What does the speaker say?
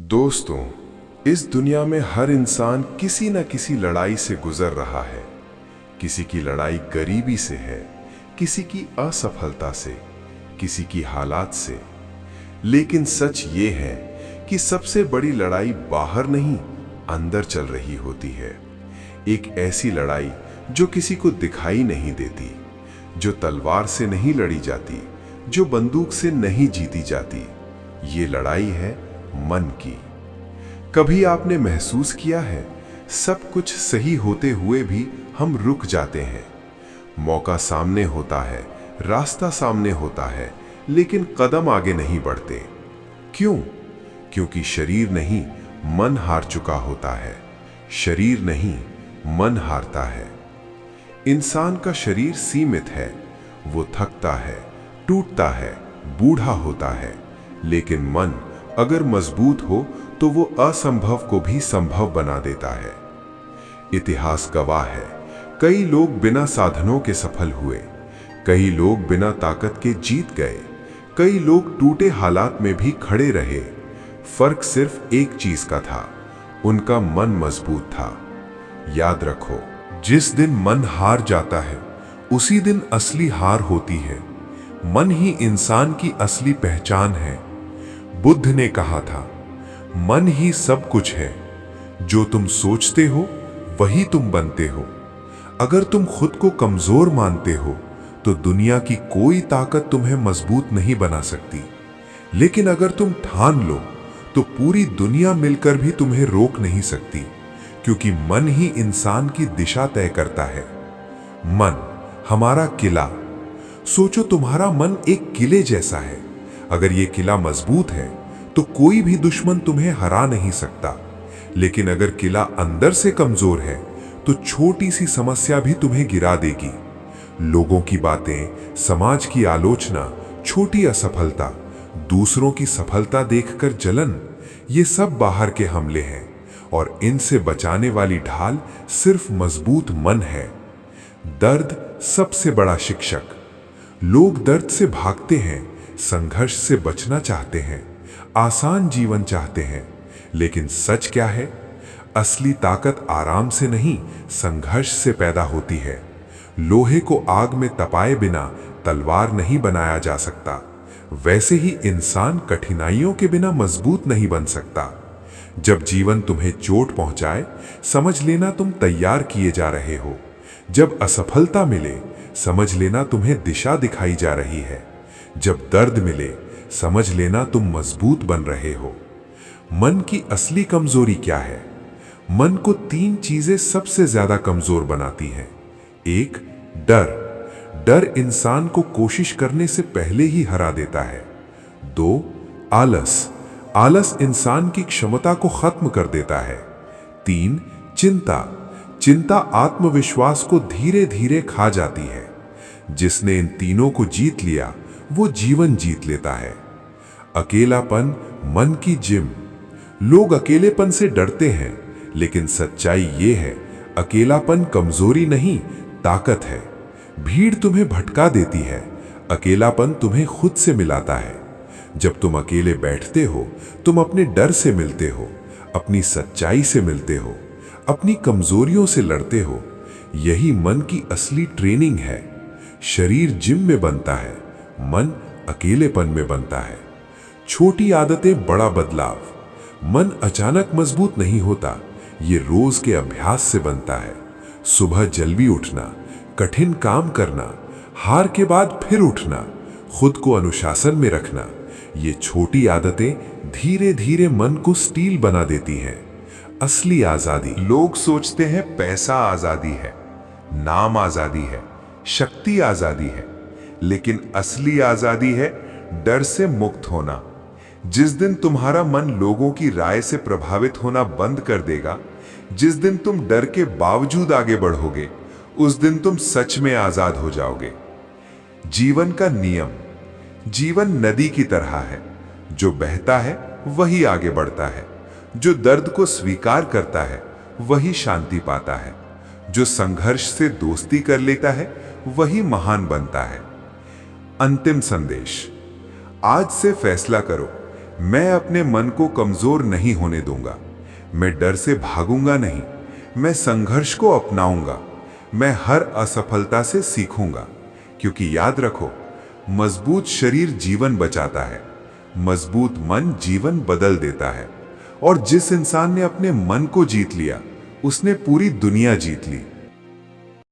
दोस्तों, इस दुनिया में हर इंसान किसी न किसी लड़ाई से गुजर रहा है। किसी की लड़ाई गरीबी से है, किसी की असफलता से, किसी की हालात से। लेकिन सच ये है कि सबसे बड़ी लड़ाई बाहर नहीं, अंदर चल रही होती है। एक ऐसी लड़ाई जो किसी को दिखाई नहीं देती, जो तलवार से नहीं लड़ी जाती, जो बंदूक से नहीं जीती जाती। ये लड़ाई है मन की। कभी आपने महसूस किया है, सब कुछ सही होते हुए भी हम रुक जाते हैं। मौका सामने होता है, रास्ता सामने होता है, लेकिन कदम आगे नहीं बढ़ते। क्यों? क्योंकि शरीर नहीं, मन हार चुका होता है। शरीर नहीं, मन हारता है। इंसान का शरीर सीमित है, वो थकता है, टूटता है, बूढ़ा होता है। लेकिन मन अगर मजबूत हो तो वो असंभव को भी संभव बना देता है। इतिहास गवाह है, कई लोग बिना साधनों के सफल हुए, कई लोग बिना ताकत के जीत गए, कई लोग टूटे हालात में भी खड़े रहे। फर्क सिर्फ एक चीज का था, उनका मन मजबूत था। याद रखो, जिस दिन मन हार जाता है उसी दिन असली हार होती है। मन ही इंसान की असली पहचान है। बुद्ध ने कहा था, मन ही सब कुछ है। जो तुम सोचते हो वही तुम बनते हो। अगर तुम खुद को कमजोर मानते हो तो दुनिया की कोई ताकत तुम्हें मजबूत नहीं बना सकती। लेकिन अगर तुम ठान लो तो पूरी दुनिया मिलकर भी तुम्हें रोक नहीं सकती, क्योंकि मन ही इंसान की दिशा तय करता है। मन हमारा किला। सोचो, तुम्हारा मन एक किले जैसा है। अगर ये किला मजबूत है तो कोई भी दुश्मन तुम्हें हरा नहीं सकता। लेकिन अगर किला अंदर से कमजोर है तो छोटी सी समस्या भी तुम्हें गिरा देगी। लोगों की बातें, समाज की आलोचना, छोटी असफलता, दूसरों की सफलता देखकर जलन, ये सब बाहर के हमले हैं। और इनसे बचाने वाली ढाल सिर्फ मजबूत मन है। दर्द सबसे बड़ा शिक्षक। लोग दर्द से भागते हैं, संघर्ष से बचना चाहते हैं, आसान जीवन चाहते हैं। लेकिन सच क्या है? असली ताकत आराम से नहीं, संघर्ष से पैदा होती है। लोहे को आग में तपाए बिना तलवार नहीं बनाया जा सकता। वैसे ही इंसान कठिनाइयों के बिना मजबूत नहीं बन सकता। जब जीवन तुम्हें चोट पहुंचाए, समझ लेना तुम तैयार किए जा रहे हो। जब असफलता मिले, समझ लेना तुम्हें दिशा दिखाई जा रही है। जब दर्द मिले, समझ लेना तुम मजबूत बन रहे हो। मन की असली कमजोरी क्या है? मन को 3 चीजें सबसे ज्यादा कमजोर बनाती हैं। 1, डर। डर इंसान को कोशिश करने से पहले ही हरा देता है। 2, आलस। आलस इंसान की क्षमता को खत्म कर देता है। 3, चिंता। चिंता आत्मविश्वास को धीरे धीरे खा जाती है। जिसने इन तीनों को जीत लिया वो जीवन जीत लेता है। अकेलापन मन की जिम। लोग अकेलेपन से डरते हैं, लेकिन सच्चाई ये है, अकेलापन कमजोरी नहीं, ताकत है। भीड़ तुम्हें भटका देती है, अकेलापन तुम्हें खुद से मिलाता है। जब तुम अकेले बैठते हो, तुम अपने डर से मिलते हो, अपनी सच्चाई से मिलते हो, अपनी कमजोरियों से लड़ते हो। यही मन की असली ट्रेनिंग है। शरीर जिम में बनता है, मन अकेलेपन में बनता है। छोटी आदतें, बड़ा बदलाव। मन अचानक मजबूत नहीं होता, ये रोज के अभ्यास से बनता है। सुबह जल्दी उठना, कठिन काम करना, हार के बाद फिर उठना, खुद को अनुशासन में रखना, ये छोटी आदतें धीरे धीरे मन को स्टील बना देती हैं। असली आजादी। लोग सोचते हैं पैसा आजादी है, नाम आजादी है, शक्ति आजादी है, लेकिन असली आजादी है डर से मुक्त होना। जिस दिन तुम्हारा मन लोगों की राय से प्रभावित होना बंद कर देगा, जिस दिन तुम डर के बावजूद आगे बढ़ोगे, उस दिन तुम सच में आजाद हो जाओगे। जीवन का नियम। जीवन नदी की तरह है, जो बहता है वही आगे बढ़ता है। जो दर्द को स्वीकार करता है वही शांति पाता है। जो संघर्ष से दोस्ती कर लेता है वही महान बनता है। अंतिम संदेश। आज से फैसला करो, मैं अपने मन को कमजोर नहीं होने दूंगा। मैं डर से भागूंगा नहीं, मैं संघर्ष को अपनाऊंगा। मैं हर असफलता से सीखूंगा, क्योंकि याद रखो, मजबूत शरीर जीवन बचाता है, मजबूत मन जीवन बदल देता है। और जिस इंसान ने अपने मन को जीत लिया, उसने पूरी दुनिया जीत ली।